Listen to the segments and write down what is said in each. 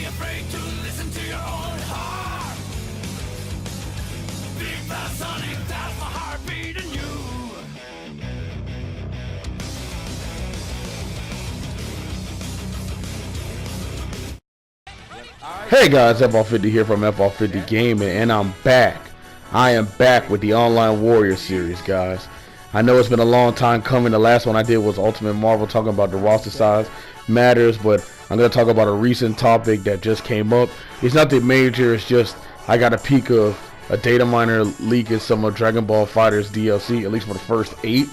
afraid to listen to your own heart. Big Bad Sonic, that's my heartbeat in you. Hey guys, Ep.1 here from Ep.1 Gaming, and I'm back. I am back with the Online Warrior series, guys. I know it's been a long time coming. The last one I did was Ultimate Marvel, talking about the roster size matters, but I'm going to talk about a recent topic that just came up. It's nothing major, it's just I got a peek of a data miner leaking some of DragonBall FighterZ DLC, at least for the first 8.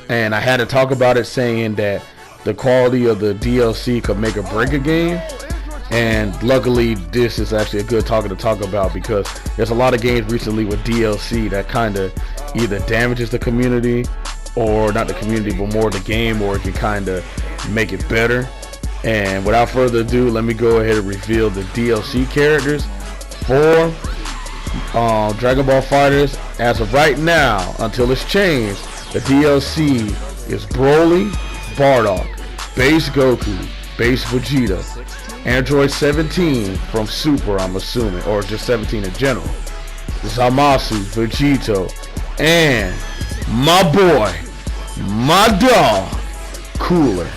And I had to talk about it, saying that the quality of the DLC could make or break a game. And luckily this is actually a good topic to talk about, because there's a lot of games recently with DLC that kind of either damages the community, or not the community but more the game, or it can kind of make it better. And without further ado, let me go ahead and reveal the DLC characters for Dragon Ball FighterZ. As of right now, until it's changed, the DLC is Broly, Bardock, Base Goku, Base Vegeta, Android 17 from Super, I'm assuming, or just 17 in general, Zamasu, Vegito, and my boy, my dog, Cooler.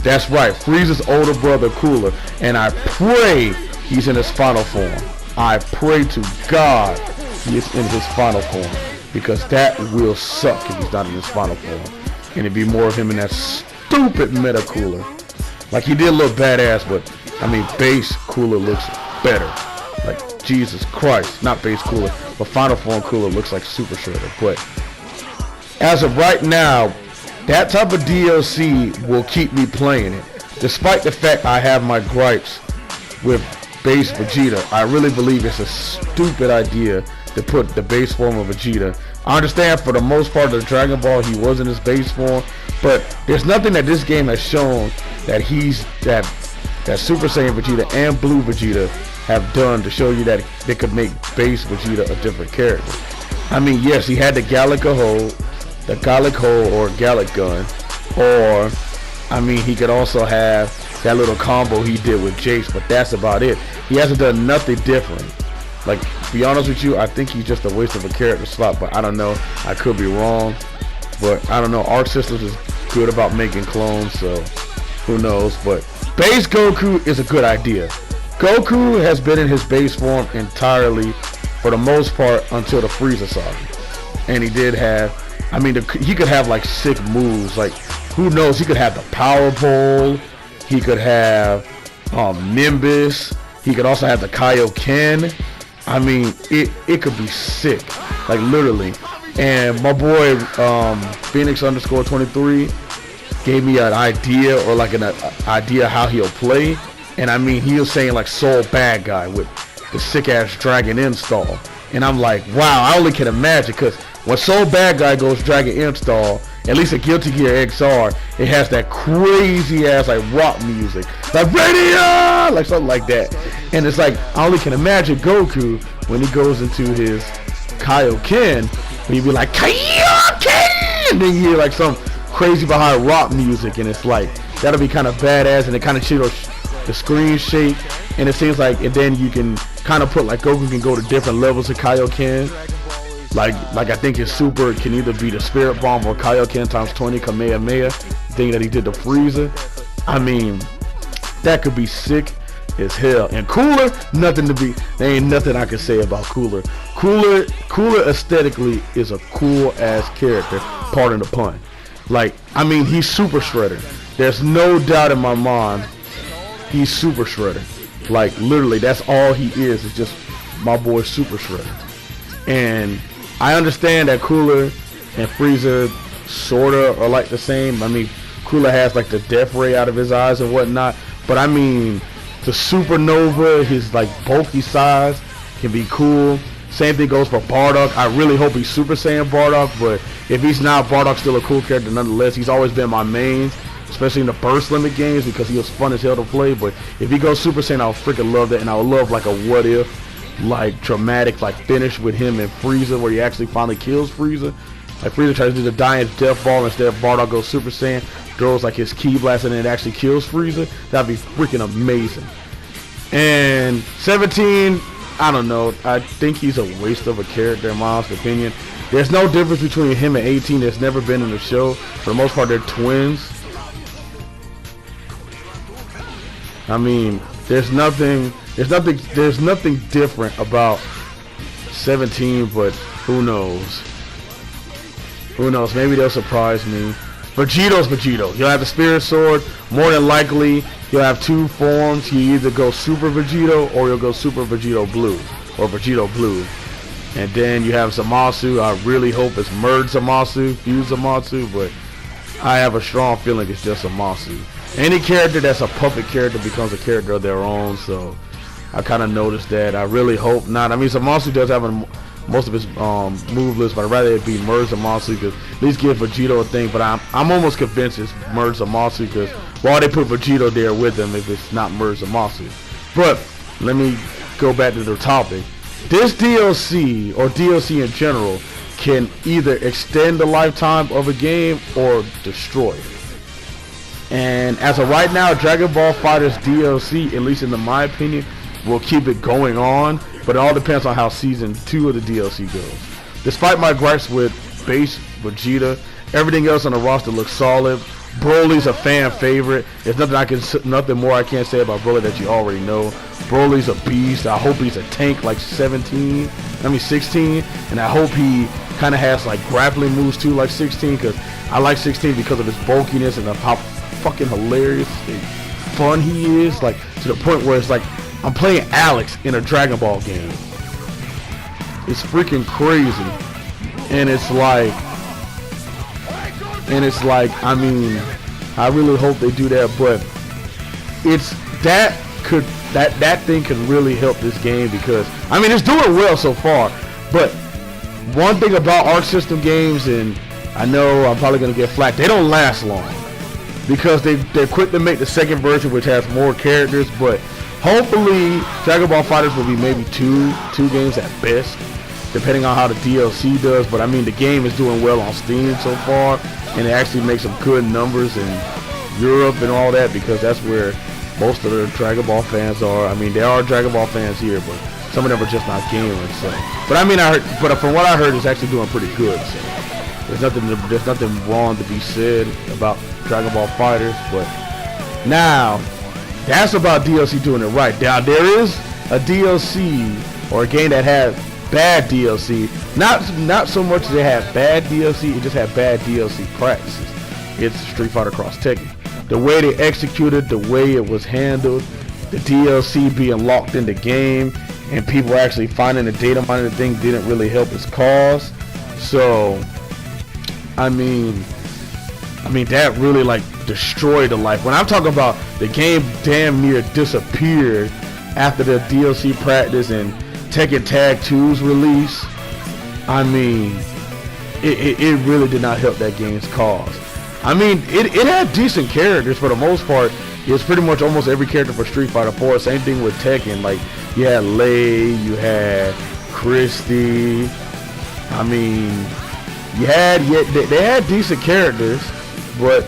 That's right, Frieza's older brother, Cooler, and I pray he's in his final form. I pray to God he is in his final form, because that will suck if he's not in his final form, and it'd be more of him in that stupid meta Cooler. Like, he did look badass, but I mean, base Cooler looks better. Like, Jesus Christ, not base Cooler, but final form Cooler looks like Super Shredder. But as of right now, that type of DLC will keep me playing it, despite the fact I have my gripes with base Vegeta. I really believe it's a stupid idea to put the base form of Vegeta. I understand for the most part of the Dragon Ball he was in his base form, but there's nothing that this game has shown that that Super Saiyan Vegeta and Blue Vegeta have done to show you that they could make base Vegeta a different character. I mean, yes, he had the Gallic Hole or Gallic Gun, or I mean, he could also have that little combo he did with Jace, but that's about it. He hasn't done nothing different. Like, to be honest with you, I think he's just a waste of a character slot, but I don't know. I could be wrong, but I don't know. Arc Systems is good about making clones, so who knows. But base Goku is a good idea. Goku has been in his base form entirely, for the most part, until the Frieza saga. And he did have, I mean, he could have like sick moves. Like, who knows? He could have the Power Pole. He could have Nimbus. He could also have the Kaioken. I mean, it could be sick, like literally. And my boy Phoenix_23 gave me an idea, or like an idea how he'll play. And I mean, he was saying like Soul Bad Guy with the sick ass Dragon install. And I'm like, wow, I only can imagine, because when Soul Bad Guy goes Dragon install, at least a Guilty Gear XR, it has that crazy ass like rock music, like radio, like something like that. And it's like, I only can imagine Goku when he goes into his Kaioken, when he'd be like Kaioken, and then you hear like some crazy behind rock music, and it's like, that'll be kind of badass. And it kind of the screen shake, and it seems like, and then you can kind of put like Goku can go to different levels of Kaioken. Like I think his super can either be the Spirit Bomb or Kaioken times 20 Kamehameha thing that he did to Frieza. I mean, that could be sick as hell. And Cooler, there ain't nothing I can say about Cooler. Cooler aesthetically is a cool ass character, pardon the pun. Like, I mean, he's Super Shredder. There's no doubt in my mind he's Super Shredder. Like, literally, that's all he is just my boy Super Shredder. And I understand that Cooler and Frieza sorta are like the same. I mean, Cooler has like the death ray out of his eyes and whatnot, but I mean, the supernova, his like bulky size can be cool. Same thing goes for Bardock. I really hope he's Super Saiyan Bardock, but if he's not, Bardock's still a cool character nonetheless. He's always been my main, especially in the burst limit games, because he was fun as hell to play. But if he goes Super Saiyan, I'll freaking love that, and I would love like a what if, like dramatic like finish with him and Frieza, where he actually finally kills Frieza. Like Frieza tries to do the Dying Death Ball, instead of Bardock goes Super Saiyan, throws like his Ki Blast, and then it actually kills Frieza. That'd be freaking amazing. And 17, I don't know. I think he's a waste of a character in my honest opinion. There's no difference between him and 18. There's never been in the show. For the most part, they're twins. I mean, there's nothing different about 17, but who knows? Who knows? Maybe they'll surprise me. Vegeto's Vegito. You'll have the Spirit Sword. More than likely, you'll have two forms. You either go Super Vegito or you'll go Super Vegito Blue or Vegito Blue. And then you have Zamasu. I really hope it's Merge Zamasu, Fuse Zamasu, but I have a strong feeling it's just Zamasu. Any character that's a puppet character becomes a character of their own, so I kind of noticed that. I really hope not. I mean, Zamasu does have most of his move list, but I'd rather it be Merge Zamasu because at least give Vegito a thing. But I'm almost convinced it's Merge Zamasu because why they put Vegito there with him if it's not Merge Zamasu? But let me go back to the topic. This DLC or DLC in general can either extend the lifetime of a game or destroy it. And as of right now, Dragon Ball FighterZ DLC, at least in my opinion, will keep it going on, but it all depends on how Season 2 of the DLC goes. Despite my gripes with base Vegeta, everything else on the roster looks solid. Broly's a fan favorite. There's nothing more I can't say about Broly that you already know. Broly's a beast. I hope he's a tank like 16, and I hope he kind of has like grappling moves too like 16, because I like 16 because of his bulkiness and of how fucking hilarious and fun he is, like to the point where it's like I'm playing Alex in a Dragon Ball game. It's freaking crazy. And it's like I mean, I really hope they do that, but that thing could really help this game, because I mean it's doing well so far. But one thing about Arc System games, and I know I'm probably gonna get flack, they don't last long because they're quick to make the second version, which has more characters. But hopefully Dragon Ball FighterZ will be maybe two games at best, depending on how the DLC does. But I mean, the game is doing well on Steam so far, and it actually makes some good numbers in Europe and all that, because that's where most of the Dragon Ball fans are. I mean, there are Dragon Ball fans here, but some of them are just not gamers. So, but I mean, from what I heard, it's actually doing pretty good. So there's nothing wrong to be said about Dragon Ball FighterZ. But now, that's about DLC doing it right. Now there is a DLC or a game that has bad DLC. Not so much they have bad DLC, it just had bad DLC practices. It's Street Fighter Cross Tekken. The way they executed, the way it was handled, the DLC being locked in the game, and people actually finding the data mining thing didn't really help its cause. So, I mean that really like destroyed the life. When I'm talking about the game damn near disappeared after the DLC practice and Tekken Tag 2's release, I mean, it really did not help that game's cause. I mean, it had decent characters for the most part. It's pretty much almost every character for Street Fighter 4. Same thing with Tekken. Like, you had Lei, you had Christy. I mean, they had decent characters, but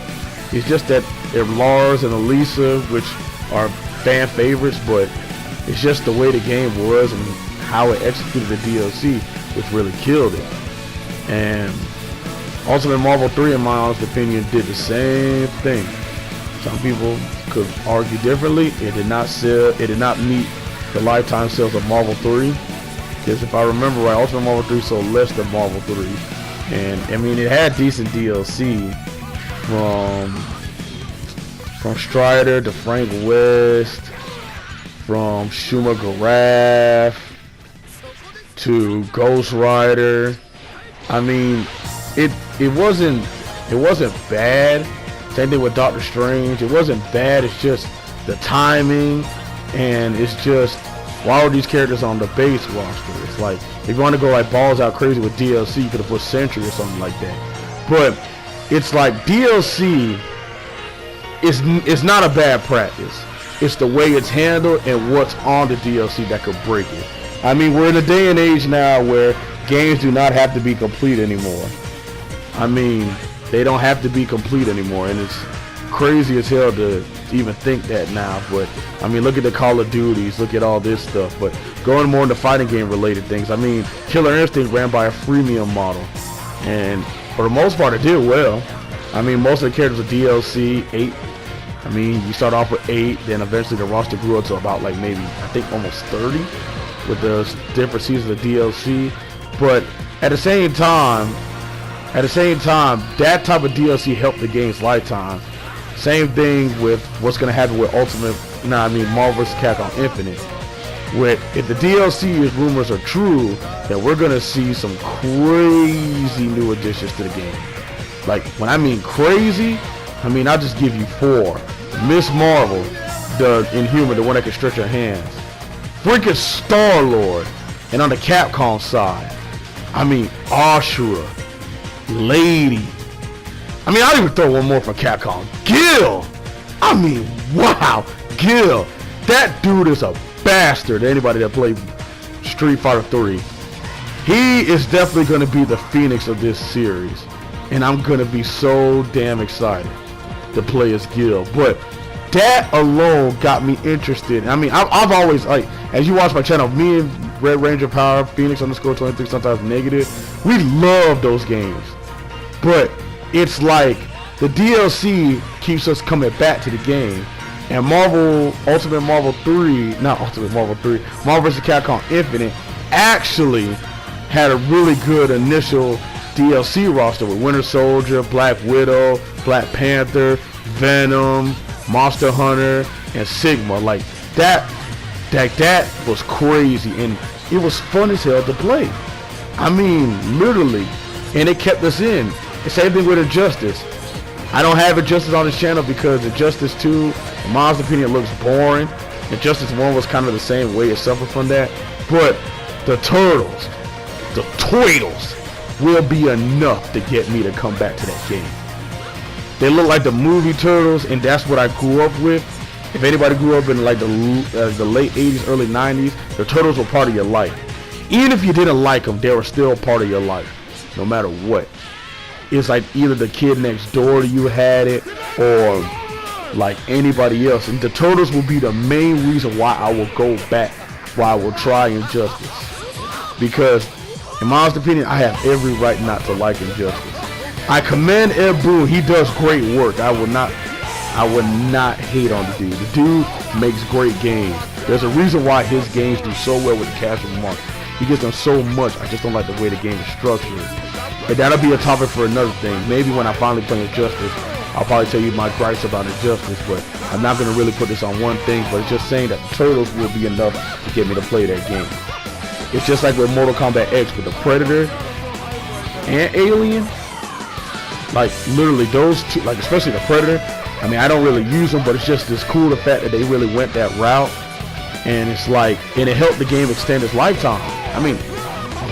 it's just that they're Lars and Elisa, which are fan favorites, but it's just the way the game was and how it executed the DLC, which really killed it. And Ultimate Marvel 3, in my honest opinion, did the same thing. Some people could argue differently. It did not meet the lifetime sales of Marvel 3. Because if I remember right, Ultimate Marvel 3 sold less than Marvel 3. And I mean, it had decent DLC from Strider to Frank West, from Shuma Garaf to Ghost Rider. I mean, it wasn't bad. Same thing with Doctor Strange. It wasn't bad. It's just the timing, and it's just, why are these characters on the base roster? It's like, if you want to go like balls out crazy with DLC, you could have put Sentry or something like that. But it's like DLC is not a bad practice. It's the way it's handled and what's on the DLC that could break it. I mean, we're in a day and age now where games do not have to be complete anymore. I mean, they don't have to be complete anymore, and crazy as hell to even think that now. But I mean, look at the Call of Duties, look at all this stuff. But going more into fighting game related things, I mean, Killer Instinct ran by a freemium model, and for the most part it did well. I mean, most of the characters are DLC 8. I mean, you start off with 8, then eventually the roster grew up to about like maybe, I think, almost 30 with the different seasons of DLC. But at the same time, that type of DLC helped the game's lifetime. Same thing with what's going to happen with Marvel vs. Capcom Infinite. If the DLC rumors are true, that we're going to see some crazy new additions to the game. Like, when I mean crazy, I mean, I'll just give you 4. Miss Marvel, the Inhuman, the one that can stretch her hands. Freaking Star-Lord. And on the Capcom side, I mean, Ashura, Lady. I mean, I'll even throw one more from Capcom. Gil. I mean, wow. Gil. That dude is a bastard. Anybody that played Street Fighter 3. He is definitely going to be the Phoenix of this series. And I'm going to be so damn excited to play as Gil. But that alone got me interested. I mean, I've always, like, as you watch my channel, me and Red Ranger Power, Phoenix _23, sometimes negative, we love those games. But it's like the DLC keeps us coming back to the game. And Marvel vs. Capcom Infinite actually had a really good initial DLC roster with Winter Soldier, Black Widow, Black Panther, Venom, Monster Hunter, and Sigma. Like that was crazy, and it was fun as hell to play. I mean, literally, and it kept us in. The same thing with Injustice. I don't have Injustice on this channel because Injustice 2, in my opinion, looks boring. Injustice 1 was kind of the same way, it suffered from that. But the Turtles, the Turtles, will be enough to get me to come back to that game. They look like the movie Turtles, and that's what I grew up with. If anybody grew up in like the late 80s, early 90s, the Turtles were part of your life. Even if you didn't like them, they were still part of your life, no matter what. It's like either the kid next door to you had it, or like anybody else. And the Turtles will be the main reason why I will go back, why I will try Injustice. Because in my honest opinion, I have every right not to like Injustice. I commend Ed Boon. He does great work. I would not hate on the dude. The dude makes great games. There's a reason why his games do so well with the casual market. He gets them so much. I just don't like the way the game is structured. And that'll be a topic for another thing. Maybe when I finally play Injustice, I'll probably tell you my gripes about Injustice, but I'm not going to really put this on one thing, but it's just saying that the Turtles will be enough to get me to play that game. It's just like with Mortal Kombat X with the Predator and Alien. Like, literally those two, like especially the Predator, I mean, I don't really use them, but it's just this cool, the fact that they really went that route. And it's like, and it helped the game extend its lifetime. I mean,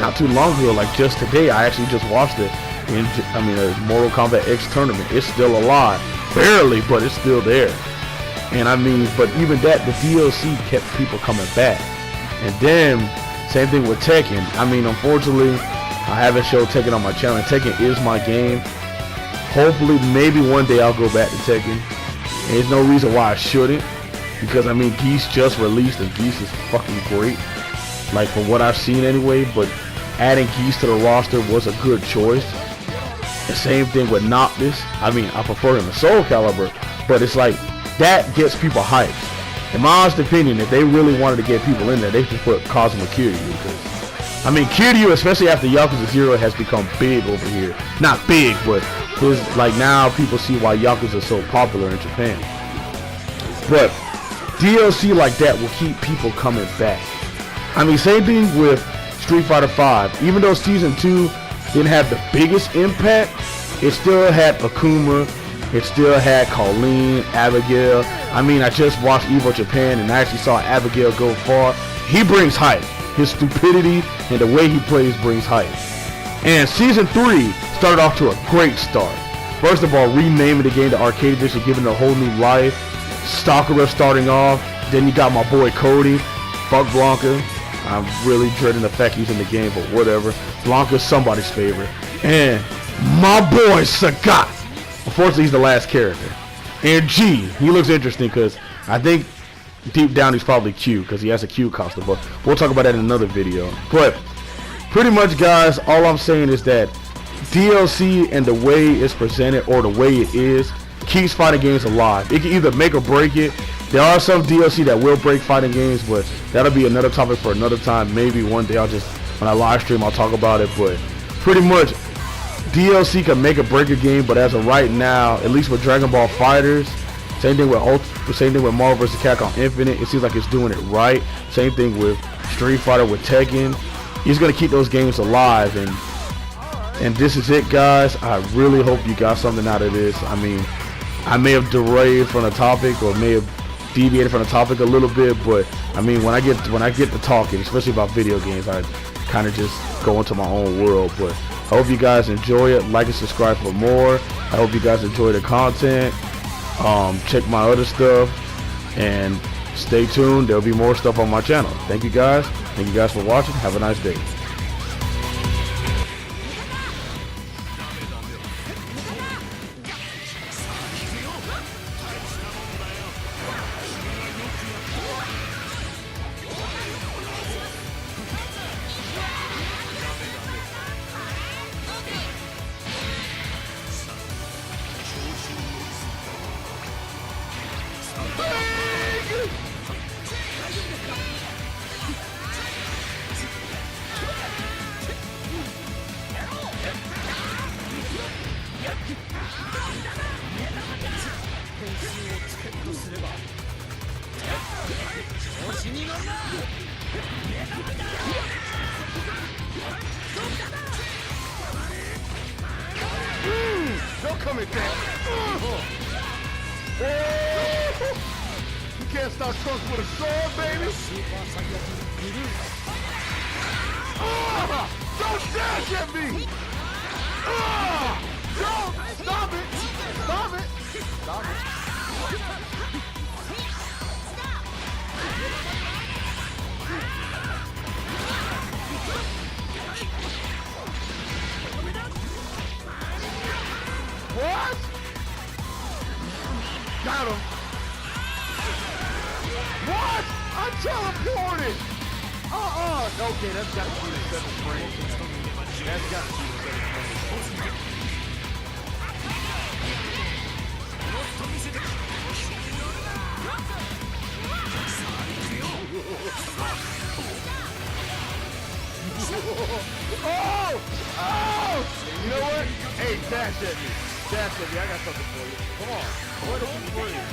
not too long ago, like just today, I actually just watched it. A Mortal Kombat X tournament. It's still alive. Barely, but it's still there. And I mean, but even that, the DLC kept people coming back. And then, same thing with Tekken. I mean, unfortunately, I haven't showed Tekken on my channel. And Tekken is my game. Hopefully, maybe one day I'll go back to Tekken. And there's no reason why I shouldn't. Because, I mean, Geese just released, and Geese is fucking great. Like, from what I've seen anyway. But adding Geese to the roster was a good choice. The same thing with Noctis. I mean, I prefer him to Soul Calibur, but it's like, that gets people hyped. In my honest opinion, if they really wanted to get people in there, they should put Cosmo Kiryu. Because, I mean, Kiryu, especially after Yakuza 0, has become big over here. Not big, but his, like, now people see why Yakuza is so popular in Japan. But DLC like that will keep people coming back. I mean, same thing with Street Fighter 5. Even though Season 2 didn't have the biggest impact, it still had Akuma, it still had Colleen, Abigail. I mean, I just watched Evo Japan and I actually saw Abigail go far. He brings hype. His stupidity and the way he plays brings hype. And Season 3 started off to a great start. First of all, renaming the game to Arcade Edition, giving it a whole new life. Sakura starting off. Then you got my boy Cody. Fuck Blanca. I'm really dreading the fact he's in the game, but whatever. Blanca's somebody's favorite. And my boy Sagat. Unfortunately, he's the last character. And G, he looks interesting because I think deep down he's probably Q because he has a Q costume. But we'll talk about that in another video. But pretty much, guys, all I'm saying is that DLC and the way it's presented or the way it is keeps fighting games alive. It can either make or break it. There are some DLC that will break fighting games, but that'll be another topic for another time. Maybe one day when I live stream, I'll talk about it. But pretty much, DLC can make or break a game. But as of right now, at least with Dragon Ball FighterZ, same thing with Marvel vs. Capcom Infinite, it seems like it's doing it right. Same thing with Street Fighter with Tekken. He's gonna keep those games alive, and this is it, guys. I really hope you got something out of this. I mean, I may have derailed from the topic or may have deviated from the topic a little bit, but I mean, when I get to talking, especially about video games, I kind of just go into my own world. But I hope you guys enjoy it. Like and subscribe for more. I hope you guys enjoy the content. Check my other stuff and stay tuned. There'll be more stuff on my channel. Thank you guys. Thank you guys for watching. Have a nice day. Don't come at that. Oh! You can't stop Trunks with a sword, baby. Don't dash at me. Don't stop it. Stop it. Stop it. What? Got him. What? I teleported. Okay, that's got to be the 7th frame. That's got to be the 7th frame. Oh! You know what? Hey, dash at me. Dash at me. I got something for you. Come on. What is it for you?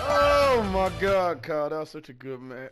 Oh my God, Kyle, that was such a good match.